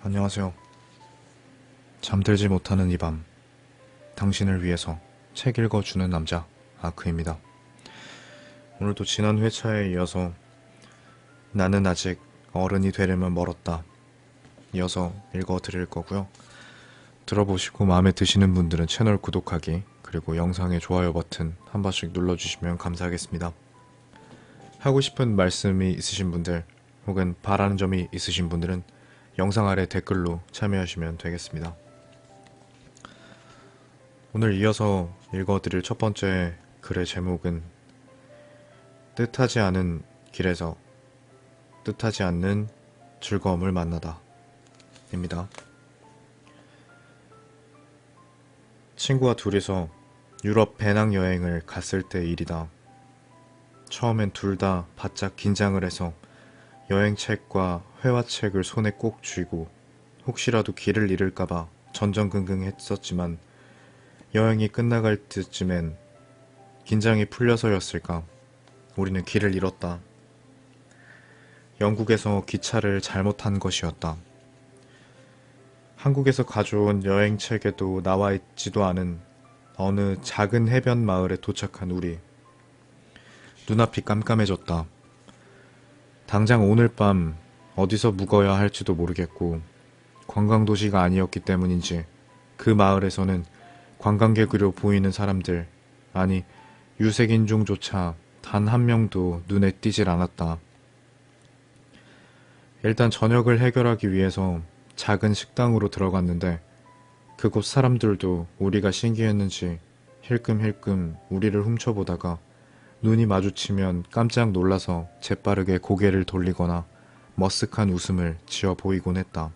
안녕하세요. 잠들지 못하는 이 밤, 당신을 위해서 책 읽어주는 남자 아크입니다. 오늘도 지난 회차에 이어서 나는 아직 어른이 되려면 멀었다 이어서 읽어드릴 거고요. 들어보시고 마음에 드시는 분들은 채널 구독하기 그리고 영상의 좋아요 버튼 한 번씩 눌러주시면 감사하겠습니다. 하고 싶은 말씀이 있으신 분들 혹은 바라는 점이 있으신 분들은 영상 아래 댓글로 참여하시면 되겠습니다. 오늘 이어서 읽어드릴 첫 번째 글의 제목은 뜻하지 않은 길에서 뜻하지 않는 즐거움을 만나다 입니다. 친구와 둘이서 유럽 배낭여행을 갔을 때 일이다. 처음엔 둘 다 바짝 긴장을 해서 여행책과 회화책을 손에 꼭 쥐고 혹시라도 길을 잃을까봐 전전긍긍했었지만 여행이 끝나갈 때쯤엔 긴장이 풀려서였을까 우리는 길을 잃었다. 영국에서 기차를 잘못 탄 것이었다. 한국에서 가져온 여행책에도 나와 있지도 않은 어느 작은 해변 마을에 도착한 우리. 눈앞이 깜깜해졌다. 당장 오늘 밤 어디서 묵어야 할지도 모르겠고 관광도시가 아니었기 때문인지 그 마을에서는 관광객으로 보이는 사람들, 아니 유색인종조차 단 한 명도 눈에 띄질 않았다. 일단 저녁을 해결하기 위해서 작은 식당으로 들어갔는데 그곳 사람들도 우리가 신기했는지 힐끔힐끔 우리를 훔쳐보다가 눈이 마주치면 깜짝 놀라서 재빠르게 고개를 돌리거나 머쓱한 웃음을 지어 보이곤 했다.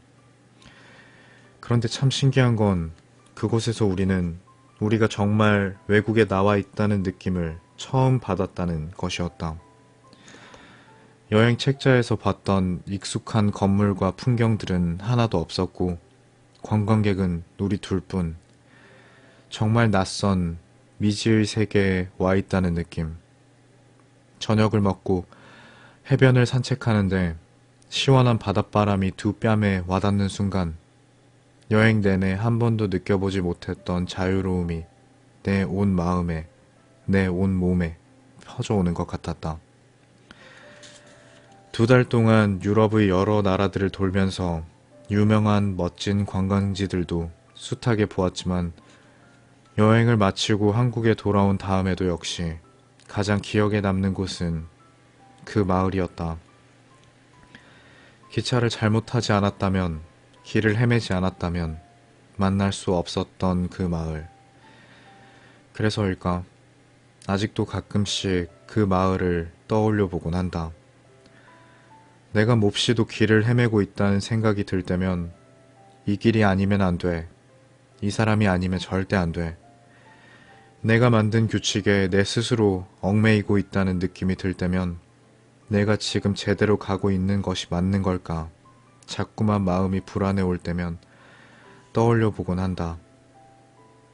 그런데 참 신기한 건 그곳에서 우리는 우리가 정말 외국에 나와 있다는 느낌을 처음 받았다는 것이었다. 여행 책자에서 봤던 익숙한 건물과 풍경들은 하나도 없었고 관광객은 우리 둘뿐. 정말 낯선 미지의 세계에 와 있다는 느낌. 저녁을 먹고 해변을 산책하는데 시원한 바닷바람이 두 뺨에 와닿는 순간 여행 내내 한 번도 느껴보지 못했던 자유로움이 내 온 마음에, 내 온 몸에 퍼져오는 것 같았다. 2달 동안 유럽의 여러 나라들을 돌면서 유명한 멋진 관광지들도 숱하게 보았지만 여행을 마치고 한국에 돌아온 다음에도 역시 가장 기억에 남는 곳은 그 마을이었다. 기차를 잘못 타지 않았다면, 길을 헤매지 않았다면 만날 수 없었던 그 마을. 그래서일까? 아직도 가끔씩 그 마을을 떠올려 보곤 한다. 내가 몹시도 길을 헤매고 있다는 생각이 들 때면 이 길이 아니면 안 돼. 이 사람이 아니면 절대 안 돼. 내가 만든 규칙에 내 스스로 얽매이고 있다는 느낌이 들 때면 내가 지금 제대로 가고 있는 것이 맞는 걸까? 자꾸만 마음이 불안해 올 때면 떠올려 보곤 한다.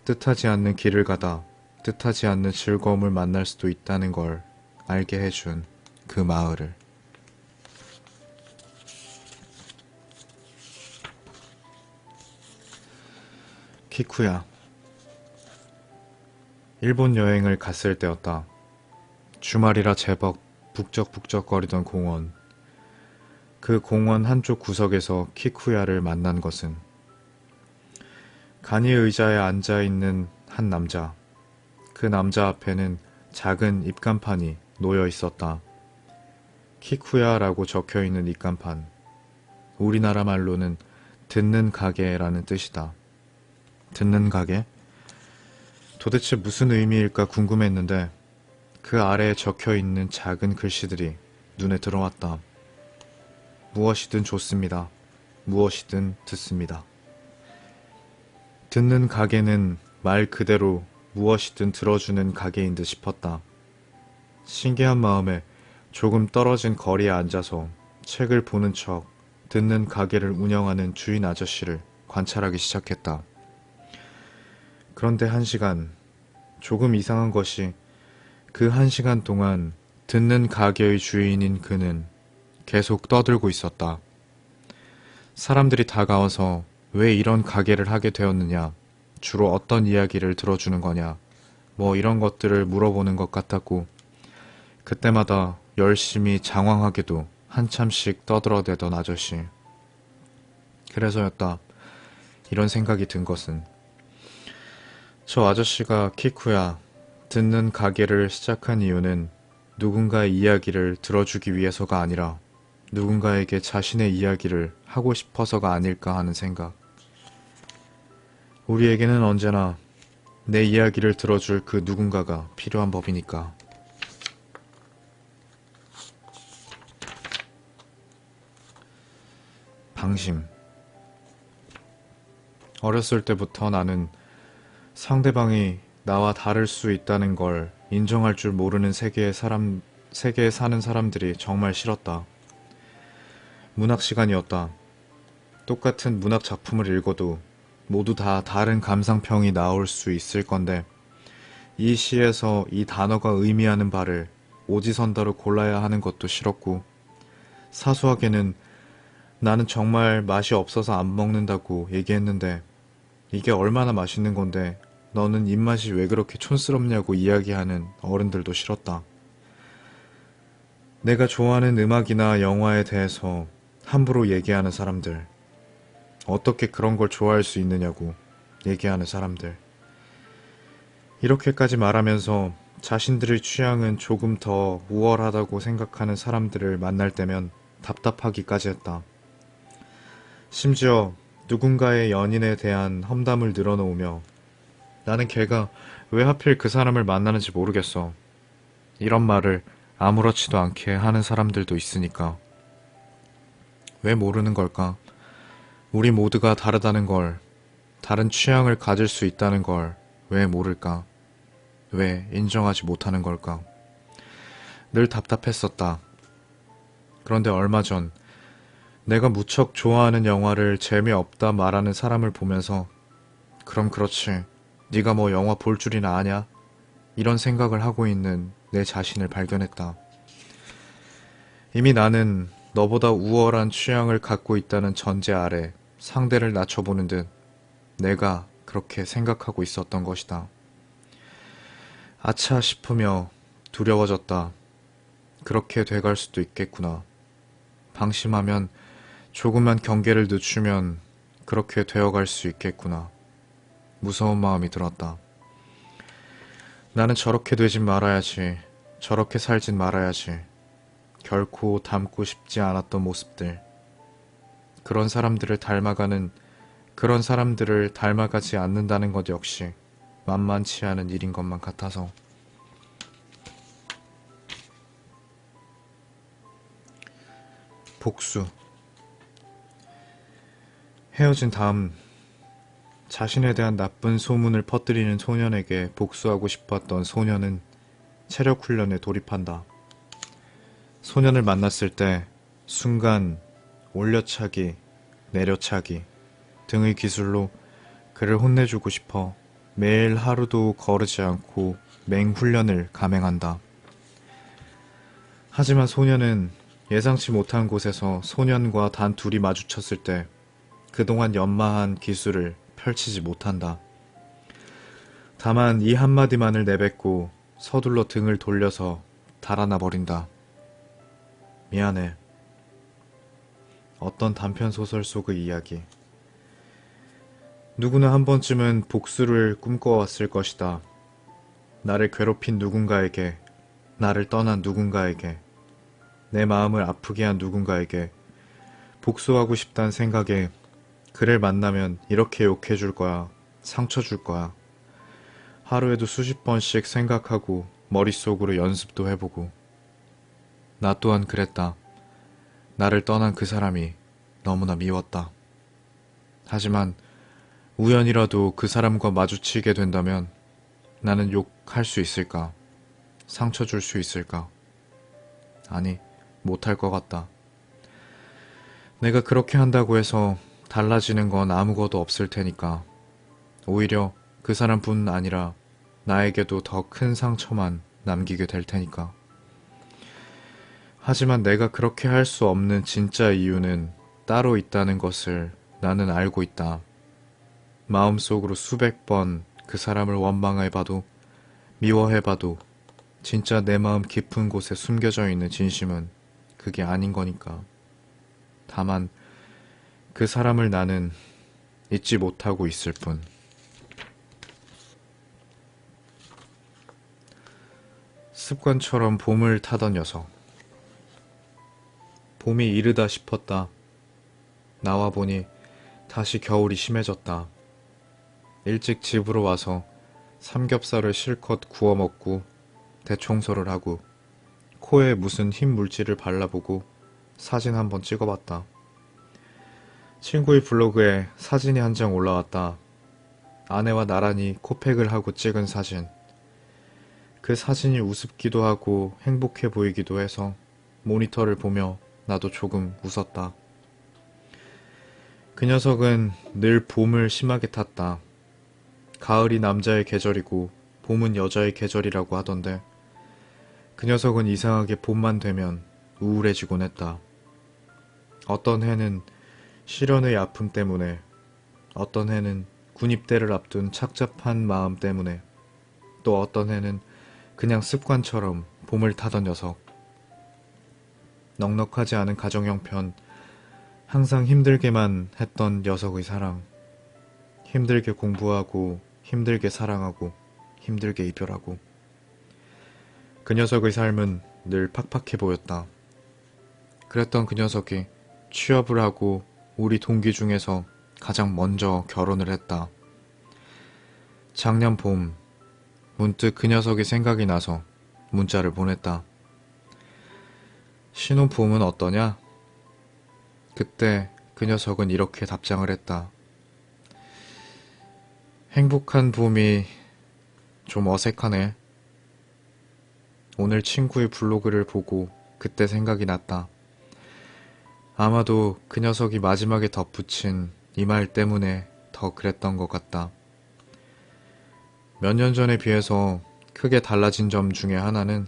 뜻하지 않는 길을 가다 뜻하지 않는 즐거움을 만날 수도 있다는 걸 알게 해준 그 마을을. 키쿠야. 일본 여행을 갔을 때였다. 주말이라 제법 북적북적거리던 공원. 그 공원 한쪽 구석에서 키쿠야를 만난 것은 간이 의자에 앉아있는 한 남자. 그 남자 앞에는 작은 입간판이 놓여 있었다. 키쿠야라고 적혀있는 입간판. 우리나라 말로는 듣는 가게라는 뜻이다. 듣는 가게? 도대체 무슨 의미일까 궁금했는데 그 아래에 적혀있는 작은 글씨들이 눈에 들어왔다. 무엇이든 좋습니다. 무엇이든 듣습니다. 듣는 가게는 말 그대로 무엇이든 들어주는 가게인 듯 싶었다. 신기한 마음에 조금 떨어진 거리에 앉아서 책을 보는 척 듣는 가게를 운영하는 주인 아저씨를 관찰하기 시작했다. 그런데 1시간, 조금 이상한 것이 그 1시간 동안 듣는 가게의 주인인 그는 계속 떠들고 있었다. 사람들이 다가와서 왜 이런 가게를 하게 되었느냐, 주로 어떤 이야기를 들어주는 거냐, 뭐 이런 것들을 물어보는 것 같았고, 그때마다 열심히 장황하게도 한참씩 떠들어대던 아저씨. 그래서였다. 이런 생각이 든 것은. 저 아저씨가 키쿠야, 듣는 가게를 시작한 이유는 누군가의 이야기를 들어주기 위해서가 아니라 누군가에게 자신의 이야기를 하고 싶어서가 아닐까 하는 생각. 우리에게는 언제나 내 이야기를 들어줄 그 누군가가 필요한 법이니까. 방심. 어렸을 때부터 나는 상대방이 나와 다를 수 있다는 걸 인정할 줄 모르는 세계에 사는 사람들이 정말 싫었다. 문학 시간이었다. 똑같은 문학 작품을 읽어도 모두 다 다른 감상평이 나올 수 있을 건데, 이 시에서 이 단어가 의미하는 바를 오지선다로 골라야 하는 것도 싫었고, 사수하게는 나는 정말 맛이 없어서 안 먹는다고 얘기했는데, 이게 얼마나 맛있는 건데 너는 입맛이 왜 그렇게 촌스럽냐고 이야기하는 어른들도 싫었다. 내가 좋아하는 음악이나 영화에 대해서 함부로 얘기하는 사람들, 어떻게 그런 걸 좋아할 수 있느냐고 얘기하는 사람들, 이렇게까지 말하면서 자신들의 취향은 조금 더 우월하다고 생각하는 사람들을 만날 때면 답답하기까지 했다. 심지어 누군가의 연인에 대한 험담을 늘어놓으며 나는 걔가 왜 하필 그 사람을 만나는지 모르겠어, 이런 말을 아무렇지도 않게 하는 사람들도 있으니까. 왜 모르는 걸까? 우리 모두가 다르다는 걸, 다른 취향을 가질 수 있다는 걸 왜 모를까? 왜 인정하지 못하는 걸까? 늘 답답했었다. 그런데 얼마 전 내가 무척 좋아하는 영화를 재미없다 말하는 사람을 보면서 그럼 그렇지, 네가 뭐 영화 볼 줄이나 아냐? 이런 생각을 하고 있는 내 자신을 발견했다. 이미 나는 너보다 우월한 취향을 갖고 있다는 전제 아래 상대를 낮춰보는 듯 내가 그렇게 생각하고 있었던 것이다. 아차 싶으며 두려워졌다. 그렇게 돼갈 수도 있겠구나. 방심하면, 조금만 경계를 늦추면 그렇게 되어갈 수 있겠구나. 무서운 마음이 들었다. 나는 저렇게 되진 말아야지, 저렇게 살진 말아야지. 결코 닮고 싶지 않았던 모습들. 그런 사람들을 닮아가지 않는다는 것 역시 만만치 않은 일인 것만 같아서. 복수. 헤어진 다음 자신에 대한 나쁜 소문을 퍼뜨리는 소년에게 복수하고 싶었던 소년은 체력 훈련에 돌입한다. 소년을 만났을 때 순간 올려차기, 내려차기 등의 기술로 그를 혼내주고 싶어 매일 하루도 거르지 않고 맹훈련을 감행한다. 하지만 소년은 예상치 못한 곳에서 소년과 단 둘이 마주쳤을 때 그동안 연마한 기술을 펼치지 못한다. 다만 이 한마디만을 내뱉고 서둘러 등을 돌려서 달아나 버린다. 미안해. 어떤 단편소설 속의 이야기. 누구나 한 번쯤은 복수를 꿈꿔왔을 것이다. 나를 괴롭힌 누군가에게, 나를 떠난 누군가에게, 내 마음을 아프게 한 누군가에게 복수하고 싶다는 생각에 그를 만나면 이렇게 욕해줄 거야, 상처 줄 거야. 하루에도 수십 번씩 생각하고 머릿속으로 연습도 해보고. 나 또한 그랬다. 나를 떠난 그 사람이 너무나 미웠다. 하지만 우연이라도 그 사람과 마주치게 된다면 나는 욕할 수 있을까? 상처 줄 수 있을까? 아니, 못할 것 같다. 내가 그렇게 한다고 해서 달라지는 건 아무것도 없을 테니까. 오히려 그 사람뿐 아니라 나에게도 더 큰 상처만 남기게 될 테니까. 하지만 내가 그렇게 할 수 없는 진짜 이유는 따로 있다는 것을 나는 알고 있다. 마음속으로 수백 번 그 사람을 원망해봐도 미워해봐도 진짜 내 마음 깊은 곳에 숨겨져 있는 진심은 그게 아닌 거니까. 다만 그 사람을 나는 잊지 못하고 있을 뿐. 습관처럼 봄을 타던 녀석. 봄이 이르다 싶었다. 나와 보니 다시 겨울이 심해졌다. 일찍 집으로 와서 삼겹살을 실컷 구워 먹고 대청소를 하고 코에 무슨 흰 물질을 발라보고 사진 한번 찍어봤다. 친구의 블로그에 사진이 한 장 올라왔다. 아내와 나란히 코팩을 하고 찍은 사진. 그 사진이 우습기도 하고 행복해 보이기도 해서 모니터를 보며 나도 조금 웃었다. 그 녀석은 늘 봄을 심하게 탔다. 가을이 남자의 계절이고 봄은 여자의 계절이라고 하던데 그 녀석은 이상하게 봄만 되면 우울해지곤 했다. 어떤 해는 시련의 아픔 때문에, 어떤 해는 군입대를 앞둔 착잡한 마음 때문에, 또 어떤 해는 그냥 습관처럼 봄을 타던 녀석. 넉넉하지 않은 가정 형편, 항상 힘들게만 했던 녀석의 사랑. 힘들게 공부하고, 힘들게 사랑하고, 힘들게 이별하고. 그 녀석의 삶은 늘 팍팍해 보였다. 그랬던 그 녀석이 취업을 하고 우리 동기 중에서 가장 먼저 결혼을 했다. 작년 봄, 문득 그 녀석이 생각이 나서 문자를 보냈다. 신혼부음은 어떠냐? 그때 그 녀석은 이렇게 답장을 했다. 행복한 봄이 좀 어색하네. 오늘 친구의 블로그를 보고 그때 생각이 났다. 아마도 그 녀석이 마지막에 덧붙인 이 말 때문에 더 그랬던 것 같다. 몇 년 전에 비해서 크게 달라진 점 중에 하나는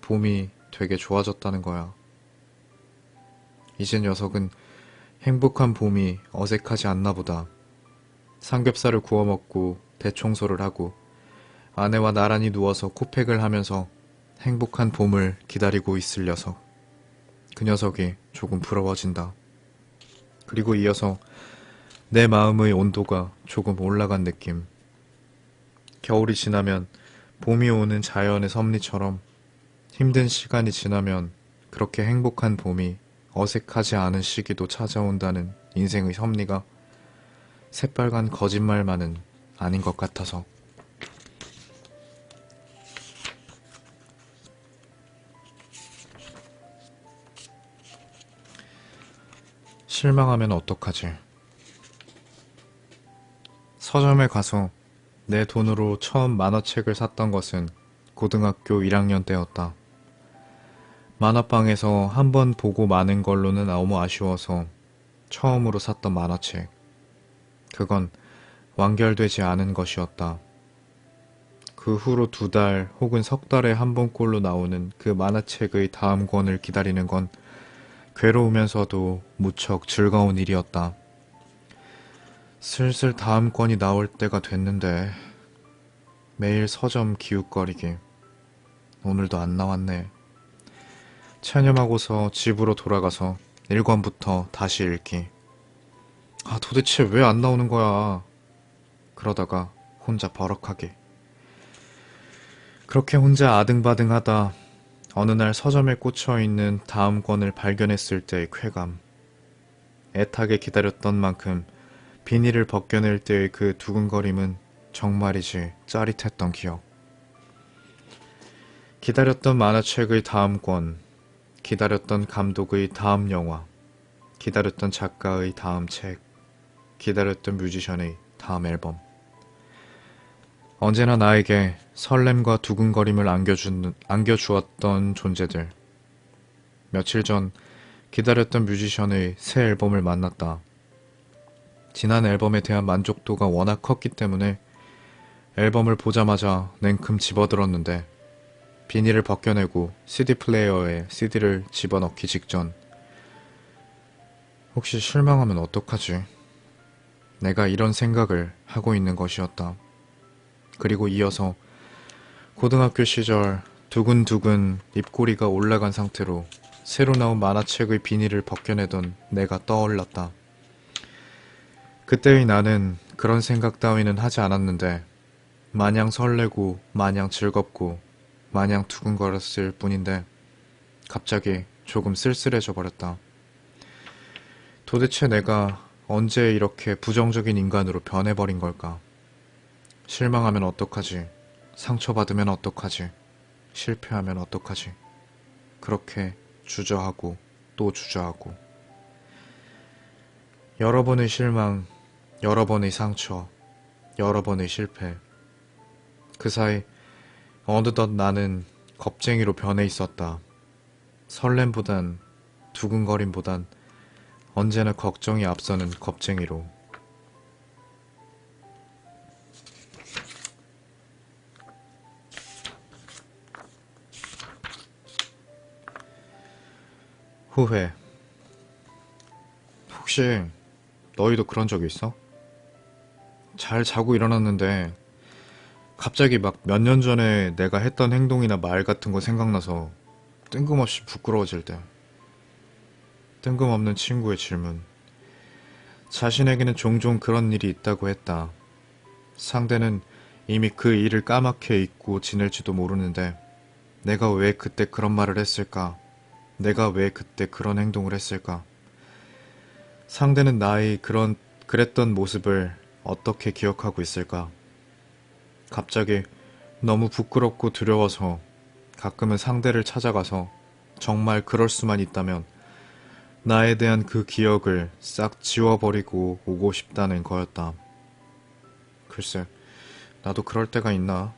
봄이 되게 좋아졌다는 거야. 이제 녀석은 행복한 봄이 어색하지 않나 보다. 삼겹살을 구워 먹고 대청소를 하고 아내와 나란히 누워서 코팩을 하면서 행복한 봄을 기다리고 있을 녀석. 그 녀석이 조금 부러워진다. 그리고 이어서 내 마음의 온도가 조금 올라간 느낌. 겨울이 지나면 봄이 오는 자연의 섭리처럼 힘든 시간이 지나면 그렇게 행복한 봄이 어색하지 않은 시기도 찾아온다는 인생의 섭리가 새빨간 거짓말만은 아닌 것 같아서. 실망하면 어떡하지? 서점에 가서 내 돈으로 처음 만화책을 샀던 것은 고등학교 1학년 때였다. 만화방에서 한 번 보고 마는 걸로는 너무 아쉬워서 처음으로 샀던 만화책. 그건 완결되지 않은 것이었다. 그 후로 2달 혹은 석 달에 한 번꼴로 나오는 그 만화책의 다음 권을 기다리는 건 괴로우면서도 무척 즐거운 일이었다. 슬슬 다음 권이 나올 때가 됐는데 매일 서점 기웃거리기. 오늘도 안 나왔네. 체념하고서 집으로 돌아가서 1권부터 다시 읽기. 아, 도대체 왜 안 나오는 거야? 그러다가 혼자 버럭하게. 그렇게 혼자 아등바등하다 어느 날 서점에 꽂혀있는 다음 권을 발견했을 때의 쾌감. 애타게 기다렸던 만큼 비닐을 벗겨낼 때의 그 두근거림은 정말이지 짜릿했던 기억. 기다렸던 만화책의 다음 권, 기다렸던 감독의 다음 영화, 기다렸던 작가의 다음 책, 기다렸던 뮤지션의 다음 앨범. 언제나 나에게 설렘과 두근거림을 안겨주었던 존재들. 며칠 전 기다렸던 뮤지션의 새 앨범을 만났다. 지난 앨범에 대한 만족도가 워낙 컸기 때문에 앨범을 보자마자 냉큼 집어들었는데 비닐을 벗겨내고 CD 플레이어에 CD를 집어넣기 직전 혹시 실망하면 어떡하지? 내가 이런 생각을 하고 있는 것이었다. 그리고 이어서 고등학교 시절 두근두근 입꼬리가 올라간 상태로 새로 나온 만화책의 비닐을 벗겨내던 내가 떠올랐다. 그때의 나는 그런 생각 따위는 하지 않았는데 마냥 설레고 마냥 즐겁고 마냥 두근거렸을 뿐인데 갑자기 조금 쓸쓸해져 버렸다. 도대체 내가 언제 이렇게 부정적인 인간으로 변해버린 걸까? 실망하면 어떡하지? 상처받으면 어떡하지? 실패하면 어떡하지? 그렇게 주저하고 또 주저하고 여러 번의 실망, 여러 번의 상처, 여러 번의 실패. 그 사이 어느덧 나는 겁쟁이로 변해 있었다. 설렘보단 두근거림보단 언제나 걱정이 앞서는 겁쟁이로. 후회. 혹시 너희도 그런 적 있어? 잘 자고 일어났는데 갑자기 막 몇 년 전에 내가 했던 행동이나 말 같은 거 생각나서 뜬금없이 부끄러워질 때. 뜬금없는 친구의 질문. 자신에게는 종종 그런 일이 있다고 했다. 상대는 이미 그 일을 까맣게 잊고 지낼지도 모르는데 내가 왜 그때 그런 말을 했을까? 내가 왜 그때 그런 행동을 했을까? 상대는 나의 그랬던 모습을 어떻게 기억하고 있을까? 갑자기 너무 부끄럽고 두려워서 가끔은 상대를 찾아가서 정말 그럴 수만 있다면 나에 대한 그 기억을 싹 지워버리고 오고 싶다는 거였다. 글쎄, 나도 그럴 때가 있나?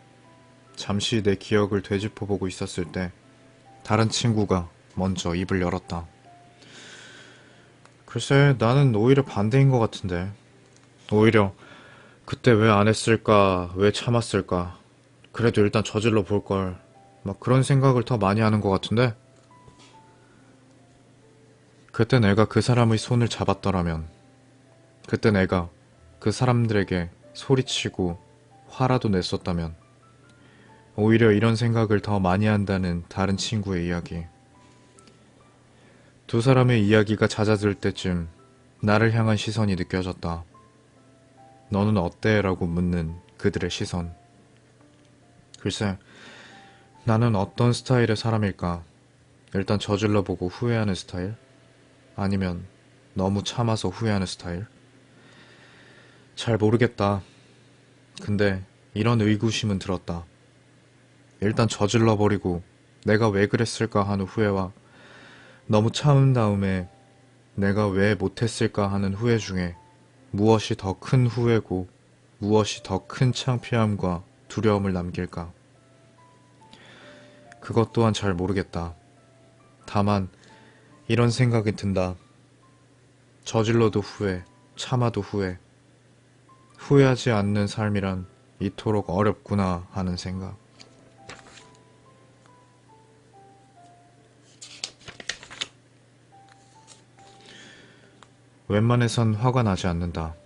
잠시 내 기억을 되짚어보고 있었을 때 다른 친구가 먼저 입을 열었다. 글쎄, 나는 오히려 반대인 것 같은데. 오히려 그때 왜 안 했을까? 왜 참았을까? 그래도 일단 저질러 볼걸. 막 그런 생각을 더 많이 하는 것 같은데? 그때 내가 그 사람의 손을 잡았더라면, 그때 내가 그 사람들에게 소리치고 화라도 냈었다면, 오히려 이런 생각을 더 많이 한다는 다른 친구의 이야기. 두 사람의 이야기가 잦아들 때쯤 나를 향한 시선이 느껴졌다. 너는 어때? 라고 묻는 그들의 시선. 글쎄, 나는 어떤 스타일의 사람일까? 일단 저질러보고 후회하는 스타일? 아니면 너무 참아서 후회하는 스타일? 잘 모르겠다. 근데 이런 의구심은 들었다. 일단 저질러버리고 내가 왜 그랬을까 하는 후회와 너무 참은 다음에 내가 왜 못했을까 하는 후회 중에 무엇이 더 큰 후회고 무엇이 더 큰 창피함과 두려움을 남길까? 그것 또한 잘 모르겠다. 다만 이런 생각이 든다. 저질러도 후회, 참아도 후회. 후회하지 않는 삶이란 이토록 어렵구나 하는 생각. 웬만해선 화가 나지 않는다.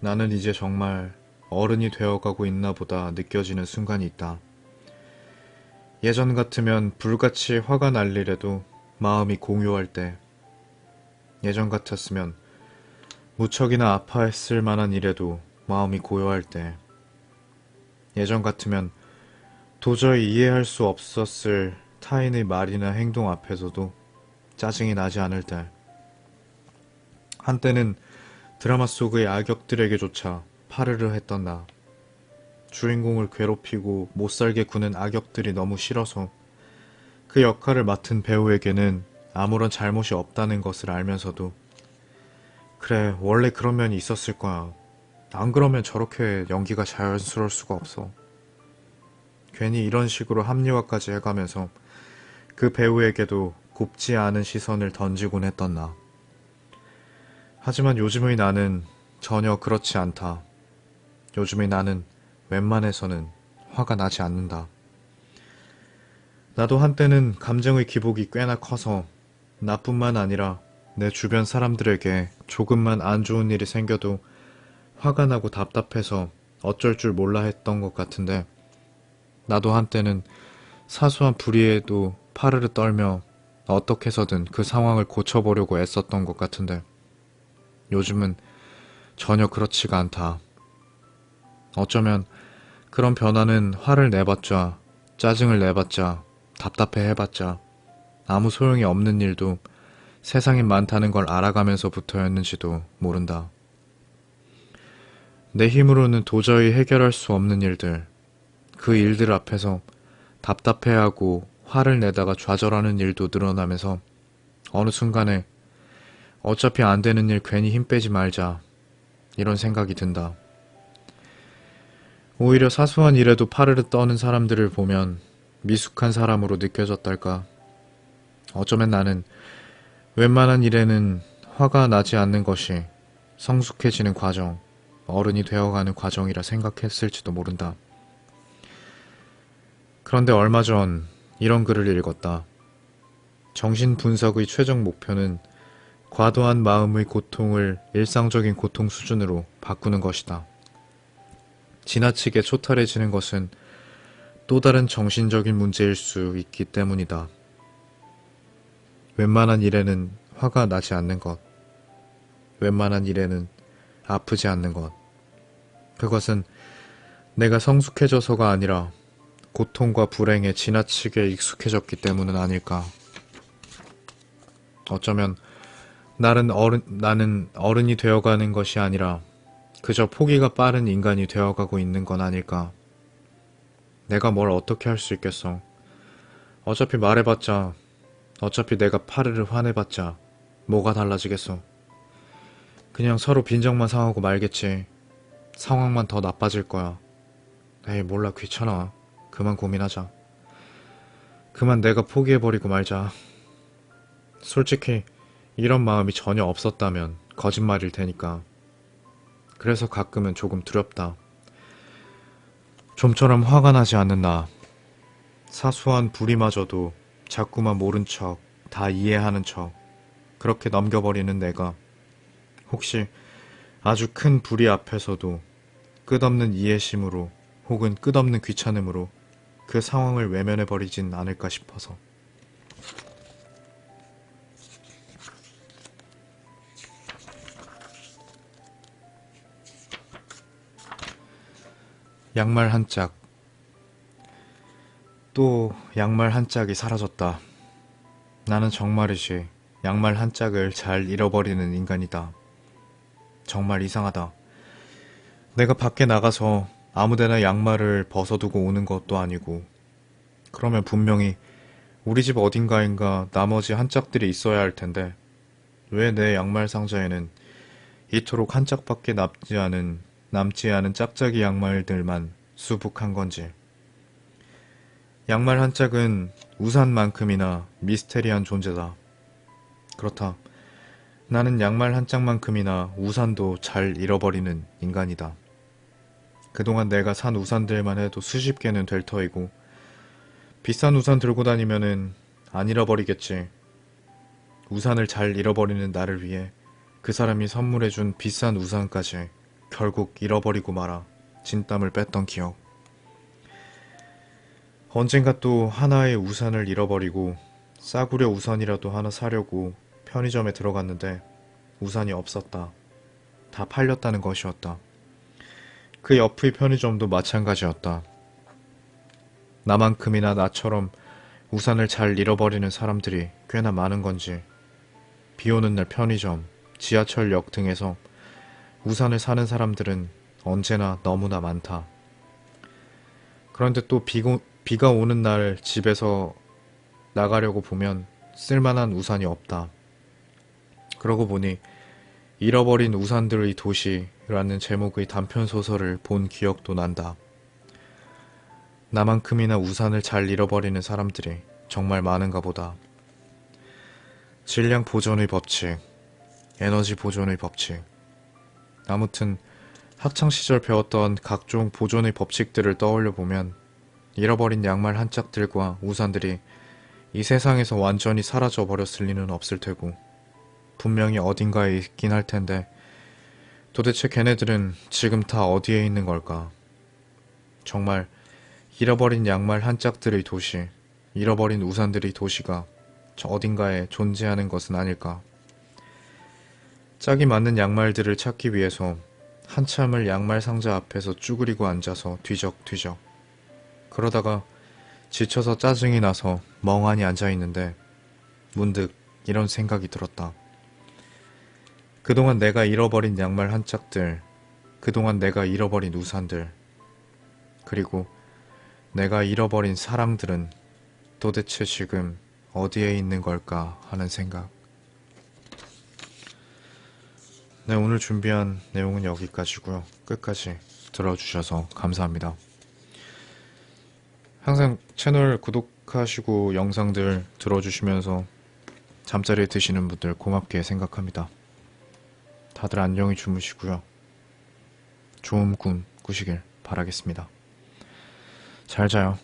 나는 이제 정말 어른이 되어가고 있나 보다 느껴지는 순간이 있다. 예전 같으면 불같이 화가 날 일에도 마음이 공유할 때, 예전 같았으면 무척이나 아파했을 만한 일에도 마음이 고요할 때, 예전 같으면 도저히 이해할 수 없었을 타인의 말이나 행동 앞에서도 짜증이 나지 않을 때, 한때는 드라마 속의 악역들에게조차 파르르 했던 나. 주인공을 괴롭히고 못살게 구는 악역들이 너무 싫어서 그 역할을 맡은 배우에게는 아무런 잘못이 없다는 것을 알면서도 그래, 원래 그런 면이 있었을 거야. 안 그러면 저렇게 연기가 자연스러울 수가 없어. 괜히 이런 식으로 합리화까지 해가면서 그 배우에게도 곱지 않은 시선을 던지곤 했던 나. 하지만 요즘의 나는 전혀 그렇지 않다. 요즘의 나는 웬만해서는 화가 나지 않는다. 나도 한때는 감정의 기복이 꽤나 커서 나뿐만 아니라 내 주변 사람들에게 조금만 안 좋은 일이 생겨도 화가 나고 답답해서 어쩔 줄 몰라 했던 것 같은데 나도 한때는 사소한 불의에도 파르르 떨며 어떻게 해서든 그 상황을 고쳐보려고 애썼던 것 같은데 요즘은 전혀 그렇지가 않다. 어쩌면 그런 변화는 화를 내봤자, 짜증을 내봤자, 답답해 해봤자 아무 소용이 없는 일도 세상에 많다는 걸 알아가면서부터였는지도 모른다. 내 힘으로는 도저히 해결할 수 없는 일들, 그 일들 앞에서 답답해하고 화를 내다가 좌절하는 일도 늘어나면서 어느 순간에 어차피 안 되는 일 괜히 힘 빼지 말자 이런 생각이 든다. 오히려 사소한 일에도 파르르 떠는 사람들을 보면 미숙한 사람으로 느껴졌달까. 어쩌면 나는 웬만한 일에는 화가 나지 않는 것이 성숙해지는 과정, 어른이 되어가는 과정이라 생각했을지도 모른다. 그런데 얼마 전 이런 글을 읽었다. 정신분석의 최종 목표는 과도한 마음의 고통을 일상적인 고통 수준으로 바꾸는 것이다. 지나치게 초탈해지는 것은 또 다른 정신적인 문제일 수 있기 때문이다. 웬만한 일에는 화가 나지 않는 것, 웬만한 일에는 아프지 않는 것. 그것은 내가 성숙해져서가 아니라 고통과 불행에 지나치게 익숙해졌기 때문은 아닐까. 어쩌면 나는 어른이 되어가는 것이 아니라 그저 포기가 빠른 인간이 되어가고 있는 건 아닐까. 내가 뭘 어떻게 할 수 있겠어. 어차피 말해봤자, 어차피 내가 파르르 화내봤자 뭐가 달라지겠어. 그냥 서로 빈정만 상하고 말겠지. 상황만 더 나빠질 거야. 에이 몰라 귀찮아. 그만 고민하자. 그만 내가 포기해버리고 말자. 솔직히 이런 마음이 전혀 없었다면 거짓말일 테니까. 그래서 가끔은 조금 두렵다. 좀처럼 화가 나지 않는 나. 사소한 불의마저도 자꾸만 모른 척, 다 이해하는 척, 그렇게 넘겨버리는 내가 혹시 아주 큰 불의 앞에서도 끝없는 이해심으로 혹은 끝없는 귀찮음으로 그 상황을 외면해버리진 않을까 싶어서. 양말 한 짝. 또 양말 한 짝이 사라졌다. 나는 정말이지 양말 한 짝을 잘 잃어버리는 인간이다. 정말 이상하다. 내가 밖에 나가서 아무데나 양말을 벗어두고 오는 것도 아니고 그러면 분명히 우리 집 어딘가인가 나머지 한 짝들이 있어야 할 텐데 왜 내 양말 상자에는 이토록 한 짝밖에 남지 않은 짝짝이 양말들만 수북한 건지. 양말 한 짝은 우산만큼이나 미스테리한 존재다. 그렇다. 나는 양말 한 짝만큼이나 우산도 잘 잃어버리는 인간이다. 그동안 내가 산 우산들만 해도 수십 개는 될 터이고 비싼 우산 들고 다니면은 안 잃어버리겠지. 우산을 잘 잃어버리는 나를 위해 그 사람이 선물해준 비싼 우산까지 결국 잃어버리고 말아 진땀을 뺐던 기억. 언젠가 또 하나의 우산을 잃어버리고 싸구려 우산이라도 하나 사려고 편의점에 들어갔는데 우산이 없었다. 다 팔렸다는 것이었다. 그 옆의 편의점도 마찬가지였다. 나만큼이나 나처럼 우산을 잘 잃어버리는 사람들이 꽤나 많은 건지 비 오는 날 편의점, 지하철역 등에서 우산을 사는 사람들은 언제나 너무나 많다. 그런데 또 비가 오는 날 집에서 나가려고 보면 쓸만한 우산이 없다. 그러고 보니 잃어버린 우산들의 도시라는 제목의 단편소설을 본 기억도 난다. 나만큼이나 우산을 잘 잃어버리는 사람들이 정말 많은가 보다. 질량 보존의 법칙, 에너지 보존의 법칙. 아무튼 학창시절 배웠던 각종 보존의 법칙들을 떠올려 보면 잃어버린 양말 한 짝들과 우산들이 이 세상에서 완전히 사라져 버렸을 리는 없을 테고 분명히 어딘가에 있긴 할 텐데 도대체 걔네들은 지금 다 어디에 있는 걸까? 정말 잃어버린 양말 한 짝들의 도시, 잃어버린 우산들의 도시가 저 어딘가에 존재하는 것은 아닐까? 짝이 맞는 양말들을 찾기 위해서 한참을 양말 상자 앞에서 쭈그리고 앉아서 뒤적뒤적. 그러다가 지쳐서 짜증이 나서 멍하니 앉아있는데 문득 이런 생각이 들었다. 그동안 내가 잃어버린 양말 한 짝들, 그동안 내가 잃어버린 우산들, 그리고 내가 잃어버린 사랑들은 도대체 지금 어디에 있는 걸까 하는 생각. 네, 오늘 준비한 내용은 여기까지고요. 끝까지 들어주셔서 감사합니다. 항상 채널 구독하시고 영상들 들어주시면서 잠자리에 드시는 분들 고맙게 생각합니다. 다들 안녕히 주무시고요. 좋은 꿈 꾸시길 바라겠습니다. 잘 자요.